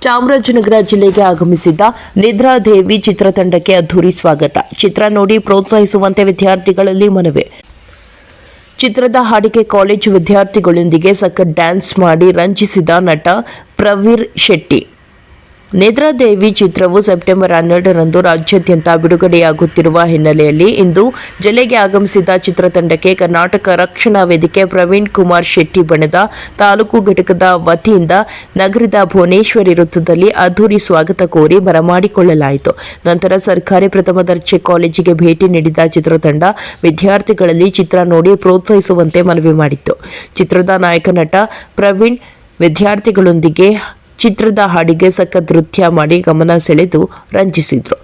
ಚಾಮರಾಜನಗರ ಜಿಲ್ಲೆಗೆ ಆಗಮಿಸಿದ್ದ ನಿದ್ರಾದೇವಿ ಚಿತ್ರತಂಡಕ್ಕೆ ಅದ್ಧೂರಿ ಸ್ವಾಗತ. ಚಿತ್ರ ನೋಡಿ ಪ್ರೋತ್ಸಾಹಿಸುವಂತೆ ವಿದ್ಯಾರ್ಥಿಗಳಲ್ಲಿ ಮನವಿ. ಚಿತ್ರದ ಹಾಡಿಗೆ ಕಾಲೇಜು ವಿದ್ಯಾರ್ಥಿಗಳೊಂದಿಗೆ ಸಖತ್ ಡ್ಯಾನ್ಸ್ ಮಾಡಿ ರಂಜಿಸಿದ ನಟ ಪ್ರವೀರ್ ಶೆಟ್ಟಿ. ನಿದ್ರಾದೇವಿ ಚಿತ್ರವು ಸೆಪ್ಟೆಂಬರ್ 12ರಂದು ರಾಜ್ಯಾದ್ಯಂತ ಬಿಡುಗಡೆಯಾಗುತ್ತಿರುವ ಹಿನ್ನೆಲೆಯಲ್ಲಿ ಇಂದು ಜಿಲ್ಲೆಗೆ ಆಗಮಿಸಿದ ಚಿತ್ರತಂಡಕ್ಕೆ ಕರ್ನಾಟಕ ರಕ್ಷಣಾ ವೇದಿಕೆ ಪ್ರವೀಣ್ ಕುಮಾರ್ ಶೆಟ್ಟಿ ಬಣದ ತಾಲೂಕು ಘಟಕದ ವತಿಯಿಂದ ನಗರದ ಭುವನೇಶ್ವರಿ ವೃತ್ತದಲ್ಲಿ ಅದ್ಧೂರಿ ಸ್ವಾಗತ ಕೋರಿ ಬರಮಾಡಿಕೊಳ್ಳಲಾಯಿತು. ನಂತರ ಸರ್ಕಾರಿ ಪ್ರಥಮ ದರ್ಜೆ ಕಾಲೇಜಿಗೆ ಭೇಟಿ ನೀಡಿದ ಚಿತ್ರತಂಡ ವಿದ್ಯಾರ್ಥಿಗಳಲ್ಲಿ ಚಿತ್ರ ನೋಡಿ ಪ್ರೋತ್ಸಾಹಿಸುವಂತೆ ಮನವಿ ಮಾಡಿತ್ತು. ಚಿತ್ರದ ನಾಯಕ ನಟ ಪ್ರವೀಣ್ ವಿದ್ಯಾರ್ಥಿಗಳೊಂದಿಗೆ ಚಿತ್ರದ ಹಾಡಿಗೆ ಸಖತ್ ನೃತ್ಯ ಮಾಡಿ ಗಮನ ಸೆಳೆದು ರಂಜಿಸಿದರು.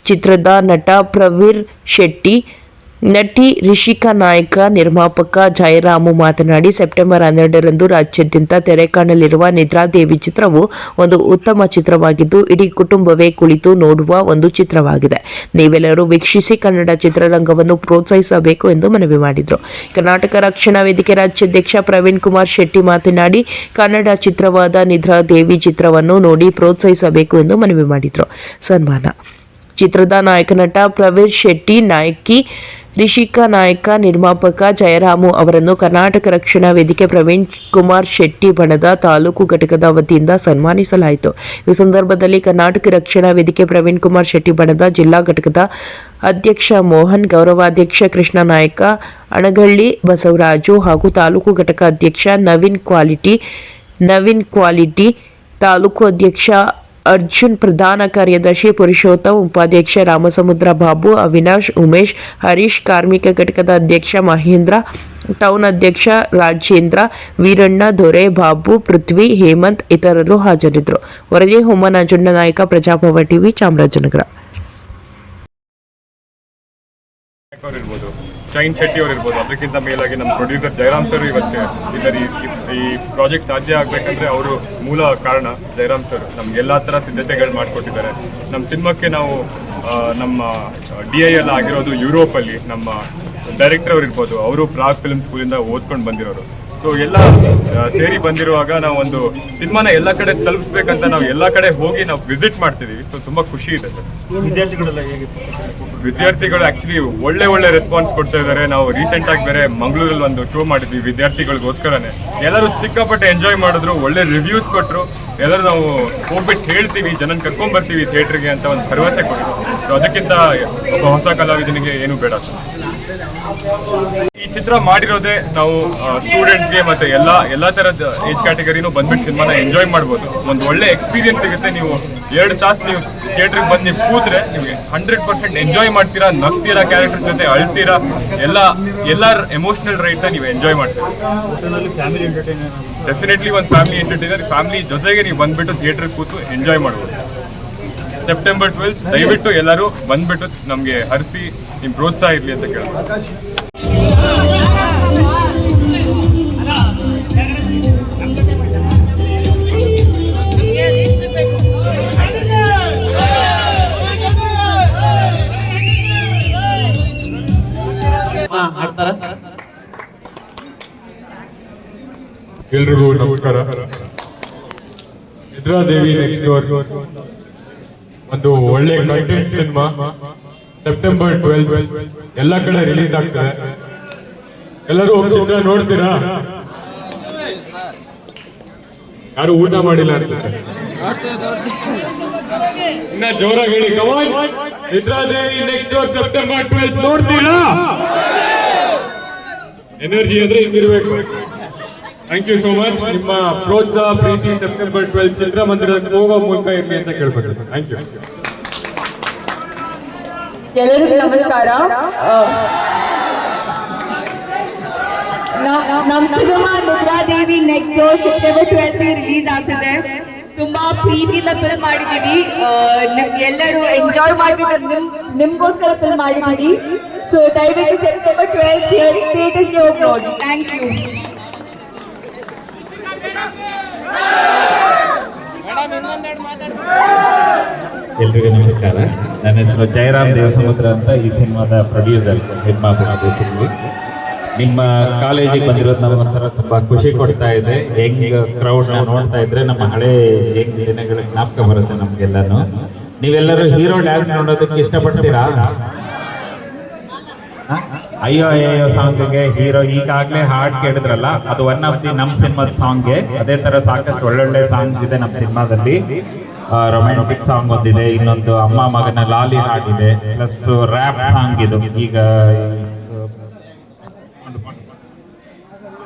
ಚಿತ್ರದ ನಟ ಪ್ರವೀರ್ ಶೆಟ್ಟಿ, ನಟಿ ರಿಷಿಕಾ ನಾಯಕ, ನಿರ್ಮಾಪಕ ಜಯರಾಮು ಮಾತನಾಡಿ, ಸೆಪ್ಟೆಂಬರ್ 12ರಂದು ರಾಜ್ಯಾದ್ಯಂತ ತೆರೆ ಕಾಣಲಿರುವ ನಿದ್ರಾದೇವಿ ಚಿತ್ರವು ಒಂದು ಉತ್ತಮ ಚಿತ್ರವಾಗಿದ್ದು ಇಡೀ ಕುಟುಂಬವೇ ಕುಳಿತು ನೋಡುವ ಒಂದು ಚಿತ್ರವಾಗಿದೆ. ನೀವೆಲ್ಲರೂ ವೀಕ್ಷಿಸಿ ಕನ್ನಡ ಚಿತ್ರರಂಗವನ್ನು ಪ್ರೋತ್ಸಾಹಿಸಬೇಕು ಎಂದು ಮನವಿ ಮಾಡಿದರು. ಕರ್ನಾಟಕ ರಕ್ಷಣಾ ವೇದಿಕೆ ರಾಜ್ಯಾಧ್ಯಕ್ಷ ಪ್ರವೀಣ್ ಕುಮಾರ್ ಶೆಟ್ಟಿ ಮಾತನಾಡಿ, ಕನ್ನಡ ಚಿತ್ರವಾದ ನಿದ್ರಾದೇವಿ ಚಿತ್ರವನ್ನು ನೋಡಿ ಪ್ರೋತ್ಸಾಹಿಸಬೇಕು ಎಂದು ಮನವಿ ಮಾಡಿದರು. ಸನ್ಮಾನ. ಚಿತ್ರದ ನಾಯಕ ನಟ ಪ್ರವೀರ್ ಶೆಟ್ಟಿ, ನಾಯಕಿ ರಿಷಿಕಾ ನಾಯಕ, ನಿರ್ಮಾಪಕ ಜಯರಾಮು ಅವರನ್ನು ಕರ್ನಾಟಕ ರಕ್ಷಣಾ ವೇದಿಕೆ ಪ್ರವೀಣ್ ಕುಮಾರ್ ಶೆಟ್ಟಿ ಬಣದ ತಾಲೂಕು ಘಟಕದ ವತಿಯಿಂದ ಸನ್ಮಾನಿಸಲಾಯಿತು. ಈ ಸಂದರ್ಭದಲ್ಲಿ ಕರ್ನಾಟಕ ರಕ್ಷಣಾ ವೇದಿಕೆ ಪ್ರವೀಣ್ ಕುಮಾರ್ ಶೆಟ್ಟಿ ಬಣದ ಜಿಲ್ಲಾ ಘಟಕದ ಅಧ್ಯಕ್ಷ ಮೋಹನ್, ಗೌರವಾಧ್ಯಕ್ಷ ಕೃಷ್ಣ ನಾಯಕ, ಅಣಗಳ್ಳಿ ಬಸವರಾಜು ಹಾಗೂ ತಾಲೂಕು ಘಟಕ ಅಧ್ಯಕ್ಷ ನವೀನ್ ಕ್ವಾಲಿಟಿ, ತಾಲೂಕು ಅಧ್ಯಕ್ಷ ಅರ್ಜುನ್, ಪ್ರಧಾನ ಕಾರ್ಯದರ್ಶಿ ಪುರುಷೋತ್ತಮ್, ಉಪಾಧ್ಯಕ್ಷ ರಾಮಸಮುದ್ರ ಬಾಬು, ಅವಿನಾಶ್, ಉಮೇಶ್, ಹರೀಶ್, ಕಾರ್ಮಿಕ ಘಟಕದ ಅಧ್ಯಕ್ಷ ಮಹೇಂದ್ರ, ಟೌನ್ ಅಧ್ಯಕ್ಷ ರಾಜೇಂದ್ರ, ವೀರಣ್ಣ, ದೊರೆ, ಬಾಬು, ಪೃಥ್ವಿ, ಹೇಮಂತ್ ಇತರರು ಹಾಜರಿದ್ದರು. ವರದಿ ಹೋಮ ನಂಜುಂಡ ನಾಯಕ, ಪ್ರಜಾಭವ ಟಿವಿ, ಚಾಮರಾಜನಗರ. ಶೈನ್ ಶೆಟ್ಟಿ ಅವರು ಇರ್ಬೋದು, ಅದಕ್ಕಿಂತ ಮೇಲಾಗಿ ನಮ್ಮ ಪ್ರೊಡ್ಯೂಸರ್ ಜಯರಾಮ್ ಸರ್ ಇವತ್ತು ಇದ್ದಾರೆ. ಈ ಪ್ರಾಜೆಕ್ಟ್ ಸಾಧ್ಯ ಆಗಬೇಕಂದ್ರೆ ಅವರು ಮೂಲ ಕಾರಣ. ಜಯರಾಮ್ ಸರ್ ನಮ್ಗೆಲ್ಲ ಥರ ಸಿದ್ಧತೆಗಳು ಮಾಡಿಕೊಟ್ಟಿದ್ದಾರೆ. ನಮ್ಮ ಸಿನಿಮಾಕ್ಕೆ ನಾವು ನಮ್ಮ DI ಎಲ್ಲ ಆಗಿರೋದು ಯುರೋಪಲ್ಲಿ. ನಮ್ಮ ಡೈರೆಕ್ಟರ್ ಅವ್ರು ಇರ್ಬೋದು, ಅವರು ಪ್ರಾಗ್ ಫಿಲ್ಮ್ ಸ್ಕೂಲಿಂದ ಓದ್ಕೊಂಡು ಬಂದಿರೋರು. ಸೊ ಎಲ್ಲ ಸೇರಿ ಬಂದಿರುವಾಗ ನಾವು ಒಂದು ಸಿನಿಮಾನ ಎಲ್ಲ ಕಡೆ ತಲುಪಿಸ್ಬೇಕಂತ ನಾವು ಎಲ್ಲ ಕಡೆ ಹೋಗಿ ನಾವು ವಿಸಿಟ್ ಮಾಡ್ತಿದ್ದೀವಿ. ಸೊ ತುಂಬ ಖುಷಿ ಇದೆ ಸರ್. ವಿದ್ಯಾರ್ಥಿಗಳು ಆ್ಯಕ್ಚುಲಿ ಒಳ್ಳೆ ರೆಸ್ಪಾನ್ಸ್ ಕೊಡ್ತಾ ಇದ್ದಾರೆ. ನಾವು ರೀಸೆಂಟಾಗಿ ಬೇರೆ ಮಂಗಳೂರಲ್ಲಿ ಒಂದು ಶೋ ಮಾಡಿದ್ವಿ ವಿದ್ಯಾರ್ಥಿಗಳಿಗೋಸ್ಕರನೇ. ಎಲ್ಲರೂ ಸಿಕ್ಕಾಪಟ್ಟೆ ಎಂಜಾಯ್ ಮಾಡಿದ್ರು, ಒಳ್ಳೆ ರಿವ್ಯೂಸ್ ಕೊಟ್ಟರು. ಎಲ್ಲರೂ ನಾವು ಹೋಗ್ಬಿಟ್ಟು ಹೇಳ್ತೀವಿ, ಜನನ ಕರ್ಕೊಂಡ್ಬರ್ತೀವಿ ಥಿಯೇಟ್ರಿಗೆ ಅಂತ ಒಂದು ಭರವಸೆ ಕೊಟ್ಟರು. ಸೊ ಅದಕ್ಕಿಂತ ಒಬ್ಬ ಹೊಸ ಕಲಾವಿದನಿಗೆ ಏನು ಬೇಡ ಸರ್. ಈ ಚಿತ್ರ ಮಾಡಿರೋದೇ ನಾವು ಸ್ಟೂಡೆಂಟ್ಸ್ಗೆ ಮತ್ತು ಎಲ್ಲ ಥರದ ಏಜ್ ಕ್ಯಾಟಗರಿನೂ ಬಂದ್ಬಿಟ್ಟು ಸಿನಿಮಾನ ಎಂಜಾಯ್ ಮಾಡ್ಬೋದು. ಒಂದು ಒಳ್ಳೆ ಎಕ್ಸ್ಪೀರಿಯನ್ಸ್ ಸಿಗುತ್ತೆ. ನೀವು 2 ತಾಸು ನೀವು ಥಿಯೇಟ್ರಿಗೆ ಬಂದು ನೀವು ಕೂತ್ರೆ ನಿಮಗೆ 100% ಎಂಜಾಯ್ ಮಾಡ್ತೀರಾ, ನಗ್ತೀರಾ, ಕ್ಯಾರೆಕ್ಟರ್ ಜೊತೆ ಅಳ್ತೀರಾ, ಎಲ್ಲರ ಎಮೋಷನಲ್ ರೈಟ್ನ ನೀವು ಎಂಜಾಯ್ ಮಾಡ್ತೀರಾ. ಡೆಫಿನೆಟ್ಲಿ ಒಂದು ಫ್ಯಾಮಿಲಿ ಎಂಟರ್ಟೈನರ್. ಫ್ಯಾಮಿಲಿ ಜೊತೆಗೆ ನೀವು ಬಂದ್ಬಿಟ್ಟು ಥಿಯೇಟ್ರಿಗೆ ಕೂತು ಎಂಜಾಯ್ ಮಾಡ್ಬೋದು. ಸೆಪ್ಟೆಂಬರ್ 12 ದಯವಿಟ್ಟು ಎಲ್ಲರೂ ಬಂದ್ಬಿಟ್ಟು ನಮಗೆ ಹರಿಸಿ ನಿಮ್ಮ ಪ್ರೋತ್ಸಾಹ ಇರಲಿ ಅಂತ ಕೇಳ್ತಾರೆ. ಎಲ್ರಿಗೂ ನಮಸ್ಕಾರ. ನಿದ್ರಾದೇವಿ ನೆಕ್ಸ್ಟ್ ಡೋರ್ ಒಂದು ಒಳ್ಳೆ ಕಂಟೆಂಟ್ ಸಿನಿಮಾ. ಸೆಪ್ಟೆಂಬರ್ 12 ಎಲ್ಲ ಕಡೆ ರಿಲೀಸ್ ಆಗ್ತದೆ. ಎಲ್ಲರೂ ಚಿತ್ರ ನೋಡ್ತೀರಾ? ಯಾರು ಊಟ ಮಾಡಿಲ್ಲ ಅಂತಾರೆ? ಇನ್ನ ಜೋರಾಗಿ ಹೇಳಿ, come on. Nidradevi next door September 12 ನೋಡ್ತೀರಾ? ಎನರ್ಜಿ ಅಂದ್ರೆ ಹಿಂಗಿರ್ಬೇಕು. Thank you so much. ನಿಮ್ಮ ಪ್ರೋತ್ಸಾಹ, ಪ್ರೀತಿ ಸೆಪ್ಟೆಂಬರ್ 12 ಚಿತ್ರಮಂದಿರಕ್ಕೆ ಹೋಗೋ ಮೂಲಕ ಇರಲಿ ಅಂತ ಕೇಳ್ಬೇಕು. Thank you. ಎಲ್ಲರಿಗೂ ನಮಸ್ಕಾರ. ನಮ್ಮ cinema Nidradevi next door September 12 release ಆಗ್ತಿದೆ. ತುಂಬಾ ಪ್ರೀತಿಯಿಂದ ಫಿಲ್ಮ್ ಮಾಡಿದೀವಿ. ಎಲ್ಲರೂ ಎಂಜಾಯ್ ಮಾಡಿದ್ರೆ ನಿಮ್ಗೋಸ್ಕರ ಫಿಲ್ಮ್ ಮಾಡಿದೀವಿ. ಸೊ ದಯವಿಟ್ಟು ಸೆಪ್ಟೆಂಬರ್ 12 ಥಿಯೇಟರ್ಸ್ಗೆ ಹೋಗಿ ನೋಡಿ. Thank you. ಎಲ್ರಿಗೂ ನಮಸ್ಕಾರ. ನನ್ನ ಹೆಸರು ಜಯರಾಮ್ ದೇವಸಮುದ್ರ ಅಂತ. ಈ ಸಿನಿಮಾದ ಪ್ರೊಡ್ಯೂಸರ್, ನಿರ್ಮಾಪಕ ಬೇಸಿಕಲಿ. ನಿಮ್ಮ ಕಾಲೇಜಿಗೆ ಬಂದಿರೋದು ನಮ್ಗೆ ಒಂಥರ ತುಂಬಾ ಖುಷಿ ಕೊಡ್ತಾ ಇದೆ. ಹೆಂಗ್ ಕ್ರೌಡ್ ನೋಡ್ತಾ ಇದ್ರೆ ನಮ್ಮ ಹಳೆ ಹೆಂಗ್ ದಿನಗಳ ಜ್ಞಾಪಕ ಬರುತ್ತೆ ನಮ್ಗೆಲ್ಲಾನು. ನೀವೆಲ್ಲರೂ ಹೀರೋ ಡ್ಯಾನ್ಸ್ ನೋಡೋದಕ್ಕೆ ಇಷ್ಟಪಡ್ತೀರಾ? ಅಯ್ಯೋ ಅಯ್ಯೋ ಸಾಂಗ್ಗೆ ಹೀರೋ ಈಗಾಗ್ಲೇ ಹಾಡ್ ಕೇಳಿದ್ರಲ್ಲ, ಅದು ಒನ್ ಆಫ್ ದಿ ನಮ್ ಸಿನಿಮಾದ ಸಾಂಗ್ಗೆ. ಅದೇ ತರ ಸಾಕಷ್ಟು ಒಳ್ಳೊಳ್ಳೆ ಸಾಂಗ್ಸ್ ಇದೆ ನಮ್ಮ ಸಿನಿಮಾದಲ್ಲಿ. ರೊಮ್ಯಾಂಟಿಕ್ ಸಾಂಗ್ ಒಂದಿದೆ, ಇನ್ನೊಂದು ಅಮ್ಮ ಮಗನ ಲಾಲಿ ಹಾಡಿದೆ, ಪ್ಲಸ್ ರ್ಯಾಪ್ ಸಾಂಗ್ ಇದು. ಈಗ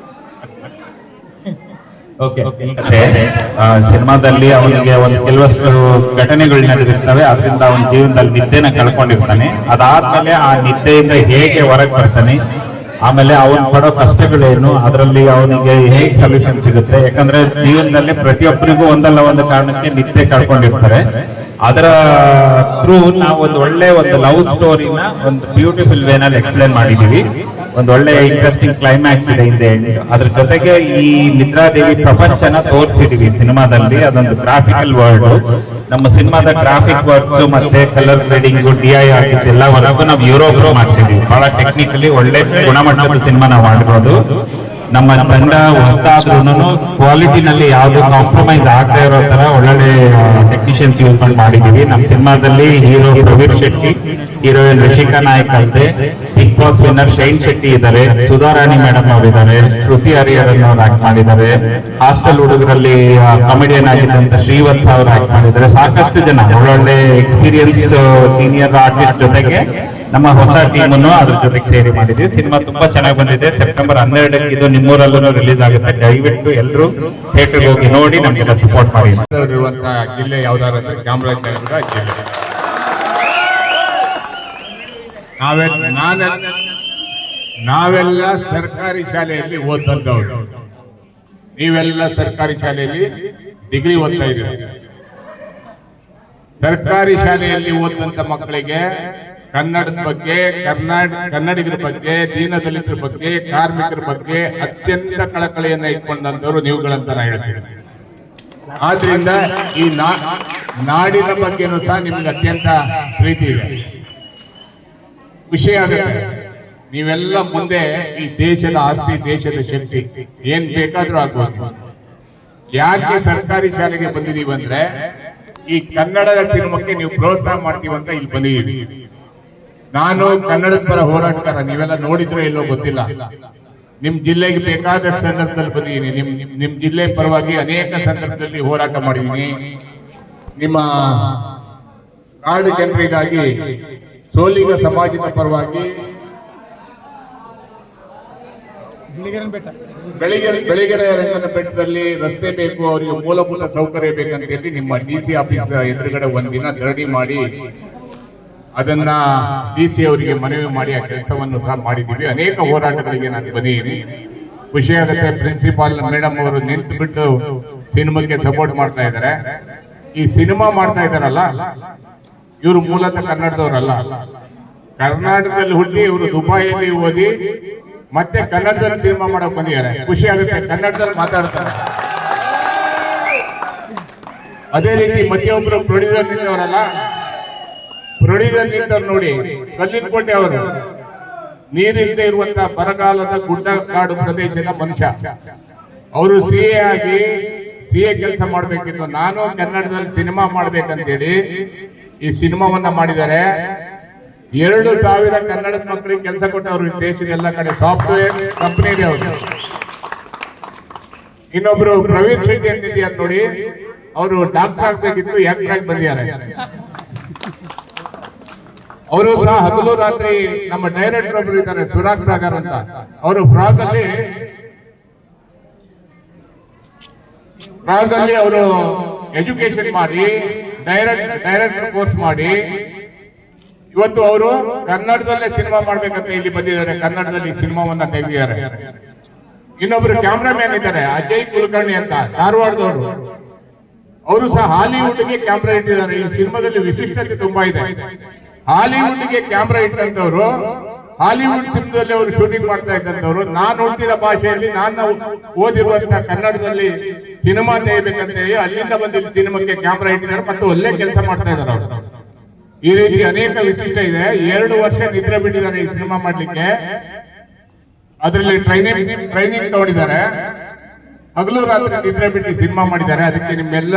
ಸಿನಿಮಾದಲ್ಲಿ ಅವನಿಗೆ ಒಂದು ಕೆಲವಷ್ಟು ಘಟನೆಗಳು ನಡೆದಿರ್ತವೆ, ಅದರಿಂದ ಅವನ ಜೀವನದಲ್ಲಿ ನಿದ್ದೆನ ಕಳ್ಕೊಂಡಿರ್ತಾನೆ. ಅದಾದ್ಮೇಲೆ ಆ ನಿದ್ದೆಯಿಂದ ಹೇಗೆ ಹೊರಗೆ ಬರ್ತಾನೆ, ಆಮೇಲೆ ಅವನು ಪಡೋ ಕಷ್ಟಗಳೇನು, ಅದರಲ್ಲಿ ಅವನಿಗೆ ಹೇಗೆ ಸೊಲ್ಯೂಷನ್ ಸಿಗುತ್ತೆ. ಯಾಕಂದ್ರೆ ಜೀವನದಲ್ಲಿ ಪ್ರತಿಯೊಬ್ಬರಿಗೂ ಒಂದಲ್ಲ ಒಂದು ಕಾರಣಕ್ಕೆ ನಿದ್ದೆ ಕಳ್ಕೊಂಡಿರ್ತಾರೆ. ಅದರ ಥ್ರೂ ನಾವು ಒಂದು ಲವ್ ಸ್ಟೋರಿನ ಒಂದು ಬ್ಯೂಟಿಫುಲ್ ವೇನಲ್ಲಿ ಎಕ್ಸ್ಪ್ಲೇನ್ ಮಾಡಿದೀವಿ. ಒಂದು ಒಳ್ಳೆ ಇಂಟ್ರೆಸ್ಟಿಂಗ್ ಕ್ಲೈಮ್ಯಾಕ್ಸ್ ಇದೆ ಹಿಂದೆ. ಅದ್ರ ಜೊತೆಗೆ ಈ ನಿದ್ರಾದೇವಿ ಪ್ರಪಂಚನ ತೋರಿಸಿದೀವಿ ಸಿನಿಮಾದಲ್ಲಿ. ಅದೊಂದು ಗ್ರಾಫಿಕಲ್ ವರ್ಡ್. ನಮ್ಮ ಸಿನಿಮಾದ ಗ್ರಾಫಿಕ್ ವರ್ಕ್ಸ್ ಮತ್ತೆ ಕಲರ್ ಗ್ರೇಡಿಂಗ್, DI ಆರ್ಟಿಸ್ಟ್ ಎಲ್ಲವರೆಗೂ ನಾವು ಯುರೋಪ್ ಮಾಡಿಸಿದೀವಿ. ಬಹಳ ಟೆಕ್ನಿಕಲಿ ಒಳ್ಳೆ ಗುಣಮಟ್ಟದ ಸಿನಿಮಾ ನಾವು ಮಾಡಿರೋದು. ನಮ್ಮ ತಂಡ ಹೊಸದಾದ್ರೂ ಕ್ವಾಲಿಟಿನಲ್ಲಿ ಯಾವ್ದು ಕಾಂಪ್ರಮೈಸ್ ಆಗದೆ ಇರೋ ತರ ಒಳ್ಳೊಳ್ಳೆ ಟೆಕ್ನಿಷಿಯನ್ಸ್ ಯೂಸ್ ಮಾಡಿದೀವಿ. ನಮ್ಮ ಸಿನಿಮಾದಲ್ಲಿ ಹೀರೋ ಪ್ರವೀರ್ ಶೆಟ್ಟಿ, ಹೀರೋಯಿನ್ ರಿಷಿಕಾ ನಾಯಕ್ ಅಂತೆ, big boss winner Shine Shetty ಇದ್ದಾರೆ, ಸುಧಾರಾಣಿ ಮೇಡಮ್ ಅವರಿದ್ದಾರೆ, ಶ್ರುತಿ ಹರಿಹರನ್ ಅವರು ಆಕ್ಟ್ ಮಾಡಿದ್ದಾರೆ, ಹಾಸ್ಟೆಲ್ ಹುಡುಗರಲ್ಲಿ ಕಾಮಿಡಿಯನ್ ಆಗಿದ್ದಂತ ಶ್ರೀವತ್ಸ ಅವರು ಆಕ್ಟ್ ಮಾಡಿದ್ದಾರೆ. ಸಾಕಷ್ಟು ಜನ ಒಳ್ಳೊಳ್ಳೆ ಎಕ್ಸ್ಪೀರಿಯನ್ಸ್ ಸೀನಿಯರ್ ಆರ್ಟಿಸ್ಟ್ ಜೊತೆಗೆ ನಮ್ಮ ಹೊಸ ಟೀಮನ್ನು ಅದ್ರ ಜೊತೆಗೆ ಸೇರಿ ಮಾಡಿದ್ವಿ. ಸಿನಿಮಾ ತುಂಬಾ ಚೆನ್ನಾಗಿ ಬಂದಿದೆ. ಸೆಪ್ಟೆಂಬರ್ 12ಕ್ಕೆ ಇದು ನಿಮ್ಮೂರಲ್ಲೂ ರಿಲೀಸ್ ಆಗುತ್ತೆ. ದಯವಿಟ್ಟು ಎಲ್ಲರೂ ಥಿಯೇಟರ್ಗೆ ಹೋಗಿ ನೋಡಿ ನಮಗೆಲ್ಲ ಸಪೋರ್ಟ್ ಮಾಡಿ. ಜಿಲ್ಲೆ ಯಾವ್ದಾದ್ರು ಚಾಮರಾಜನಗರ ಜಿಲ್ಲೆ. ನಾವೆಲ್ಲ ಸರ್ಕಾರಿ ಶಾಲೆಯಲ್ಲಿ ಓದಂತವ್ರು. ನೀವೆಲ್ಲ ಸರ್ಕಾರಿ ಶಾಲೆಯಲ್ಲಿ ಡಿಗ್ರಿ ಓದ್ತಾ ಇದ್ದೀರಿ. ಸರ್ಕಾರಿ ಶಾಲೆಯಲ್ಲಿ ಓದಂತ ಮಕ್ಕಳಿಗೆ ಕನ್ನಡದ ಬಗ್ಗೆ, ಕನ್ನಡಿಗರ ಬಗ್ಗೆ, ದೀನದಲಿತರ ಬಗ್ಗೆ, ಕಾರ್ಮಿಕರ ಬಗ್ಗೆ ಅತ್ಯಂತ ಕಳಕಳಿಯನ್ನ ಇಟ್ಕೊಂಡಂತವ್ರು ನೀವುಗಳಂತ ನಾ ಹೇಳ್ತೀನಿ. ಆದ್ರಿಂದ ಈ ನಾಡಿನ ಬಗ್ಗೆನೂ ಸಹ ನಿಮ್ಗೆ ಅತ್ಯಂತ ಪ್ರೀತಿ ಇದೆ, ಖುಷಿ ಆಗುತ್ತೆ. ನೀವೆಲ್ಲ ಮುಂದೆ ಈ ದೇಶದ ಆಸ್ತಿ, ದೇಶದ ಶಕ್ತಿ, ಏನ್ ಬೇಕಾದ್ರೂ ಆಗ್ಬೋದು. ಯಾಕೆ ಸರ್ಕಾರಿ ಶಾಲೆಗೆ ಬಂದಿದೀವಿ ಅಂದ್ರೆ ಈ ಕನ್ನಡದ ಸಿನಿಮಾಕ್ಕೆ ನೀವು ಪ್ರೋತ್ಸಾಹ ಮಾಡ್ತೀವಂತ ಇಲ್ಲಿ ಬಂದಿದ್ದೀವಿ. ನಾನು ಕನ್ನಡದ ಪರ ಹೋರಾಟಗಾರ, ನೀವೆಲ್ಲ ನೋಡಿದ್ರೆ ಎಲ್ಲೋ ಗೊತ್ತಿಲ್ಲ. ನಿಮ್ ಜಿಲ್ಲೆಗೆ ಬೇಕಾದಷ್ಟು ಸಂದರ್ಭದಲ್ಲಿ ಬಂದಿದ್ದೀನಿ. ನಿಮ್ ಜಿಲ್ಲೆ ಪರವಾಗಿ ಅನೇಕ ಸಂದರ್ಭದಲ್ಲಿ ಹೋರಾಟ ಮಾಡಿದ್ದೀನಿ. ನಿಮ್ಮ ನಾಡು ಜನರಿಗಾಗಿ, ಸೋಲಿಗ ಸಮಾಜದ ಪರವಾಗಿ, ಬೆಳಿಗೆರೆ ರಂಗನ ಬೆಟ್ಟದಲ್ಲಿ ರಸ್ತೆ ಬೇಕು, ಅವರಿಗೆ ಮೂಲಭೂತ ಸೌಕರ್ಯ ಬೇಕಂತ ಹೇಳಿ ನಿಮ್ಮ DC ಆಫೀಸ್ ಎದುರುಗಡೆ ಒಂದಿನ ಧರಣಿ ಮಾಡಿ ಅದನ್ನ DC ಅವರಿಗೆ ಮನವಿ ಮಾಡಿ ಆ ಕೆಲಸವನ್ನು ಸಹ ಮಾಡಿದ್ದೀವಿ. ಅನೇಕ ಹೋರಾಟಗಳಿಗೆ ನಾನು ಬಂದಿದ್ದೀನಿ. ಖುಷಿ ಆಗುತ್ತೆ. ಪ್ರಿನ್ಸಿಪಾಲ್ ಮೇಡಮ್ ಅವರು ನಿಂತು ಬಿಟ್ಟು ಸಿನಿಮಾಕ್ಕೆ ಸಪೋರ್ಟ್ ಮಾಡ್ತಾ ಇದ್ದಾರೆ. ಈ ಸಿನಿಮಾ ಮಾಡ್ತಾ ಇದ್ದಾರಲ್ಲ, ಇವರು ಮೂಲತಃ ಕನ್ನಡದವರಲ್ಲ. ಕರ್ನಾಟಕದಲ್ಲಿ ಹುಟ್ಟಿ ಇವರು ದುಬೈಯಲ್ಲಿ ಓದಿ ಮತ್ತೆ ಕನ್ನಡದಲ್ಲಿ ಸಿನಿಮಾ ಮಾಡಕ್ ಬಂದಿದ್ದಾರೆ. ಖುಷಿ ಆಗುತ್ತೆ. ಕನ್ನಡದಲ್ಲಿ ಮಾತಾಡ್ತಾರೆ. ಅದೇ ರೀತಿ ಮತ್ತೊಬ್ಬರು ಪ್ರೊಡ್ಯೂಸರ್ ನಿಂತವರಲ್ಲ, ಪ್ರೊಡ್ಯೂಸರ್ ನಿಂತವ್ರು ನೋಡಿ, ಕಲ್ಲಿನಕೋಟೆ ಅವರು ನೀರಿಲ್ಲದೆ ಇರುವಂತಹ ಬರಗಾಲದ ಗುಡ್ಡ ಕಾಡು ಪ್ರದೇಶದ ಮನುಷ್ಯ. ಅವರು CA ಆಗಿ CA ಕೆಲಸ ಮಾಡ್ಬೇಕಿತ್ತು. ನಾನು ಕನ್ನಡದಲ್ಲಿ ಸಿನಿಮಾ ಮಾಡ್ಬೇಕಂತೇಳಿ ಈ ಸಿನಿಮಾವನ್ನ ಮಾಡಿದ್ದಾರೆ. 2,000 ಕನ್ನಡದ ಮಕ್ಕಳಿಗೆ ಕೆಲಸ ಕೊಟ್ಟವರು ದೇಶದ ಎಲ್ಲ ಕಡೆ. ಸಾಫ್ಟ್ವೇರ್ ಕಂಪನಿ ಇದೆ ಅವರು. ಇನ್ನೊಬ್ರು ಪ್ರವೀರ್ ಶೆಟ್ಟಿ ಅಂತಿದ್ಯಾರ ನೋಡಿ, ಅವರು ಡಾಕ್ಟರ್ ಆಗ್ಬೇಕಿತ್ತು, ಆಕ್ಟರ್ ಆಗಿ ಬಂದಿದ್ದಾರೆ. ಅವರು ಸಹ ಹಗಲು ರಾತ್ರಿ, ನಮ್ಮ ಡೈರೆಕ್ಟರ್ ಒಬ್ರು ಇದ್ದಾರೆ ಸುರಾಗ್ ಸಾಗರ್ ಅಂತ, ಅವರು ಫ್ರಾಗ್ ಅಲ್ಲಿ ಅವರು ಎಜುಕೇಶನ್ ಮಾಡಿ ಡೈರೆಕ್ಟರ್ ಕೋರ್ಸ್ ಮಾಡಿ ಇವತ್ತು ಅವರು ಕನ್ನಡದಲ್ಲೇ ಸಿನಿಮಾ ಮಾಡ್ಬೇಕಂತ ಇಲ್ಲಿ ಬಂದಿದ್ದಾರೆ. ಕನ್ನಡದಲ್ಲಿ ಸಿನಿಮಾವನ್ನ ತೆಗೆದಿದ್ದಾರೆ. ಇನ್ನೊಬ್ರು ಕ್ಯಾಮ್ರಾಮ್ಯಾನ್ ಇದ್ದಾರೆ ಅಜಯ್ ಕುಲಕರ್ಣಿ ಅಂತ, ಧಾರವಾಡದವರು. ಅವರು ಸಹ ಹಾಲಿವುಡ್ಗೆ ಕ್ಯಾಮ್ರಾ ಇಟ್ಟಿದ್ದಾರೆ. ಈ ಸಿನಿಮಾದಲ್ಲಿ ವಿಶಿಷ್ಟತೆ ತುಂಬಾ ಇದೆ. ಹಾಲಿವುಡ್ಗೆ ಕ್ಯಾಮ್ರಾ ಇಟ್ಟಂತವ್ರು, ಹಾಲಿವುಡ್ ಸಿನಿಮಾದಲ್ಲಿ ಅವರು ಶೂಟಿಂಗ್ ಮಾಡ್ತಾ ಇದ್ದಂತವ್ರು. ನಾನು ಓದ್ತಿದ್ದ ಭಾಷೆಯಲ್ಲಿ, ನಾನು ಓದಿರುವಂತಹ ಕನ್ನಡದಲ್ಲಿ ಸಿನಿಮಾ ತೆಗಿಬೇಕಂತ ಹೇಳಿ ಅಲ್ಲಿಂದ ಬಂದು ಸಿನಿಮಾಕ್ಕೆ ಕ್ಯಾಮ್ರಾ ಇಟ್ಟಿದ್ದಾರೆ ಮತ್ತು ಒಳ್ಳೆ ಕೆಲಸ ಮಾಡ್ತಾ ಇದ್ದಾರೆ ಅವರು. ಈ ರೀತಿ ಅನೇಕ ವಿಶಿಷ್ಟ ಇದೆ. 2 ವರ್ಷ ನಿದ್ರೆ ಬಿಟ್ಟಿದ್ದಾರೆ ಈ ಸಿನಿಮಾ ಮಾಡ್ಲಿಕ್ಕೆ. ಅದರಲ್ಲಿ ಟ್ರೈನಿಂಗ್ ತಗೊಂಡಿದ್ದಾರೆ, ಹಗಲು ರಾತ್ರಿ ನಿದ್ರೆ ಬಿಟ್ಟು ಸಿನಿಮಾ ಮಾಡಿದ್ದಾರೆ. ಅದಕ್ಕೆ ನಿಮ್ಮೆಲ್ಲ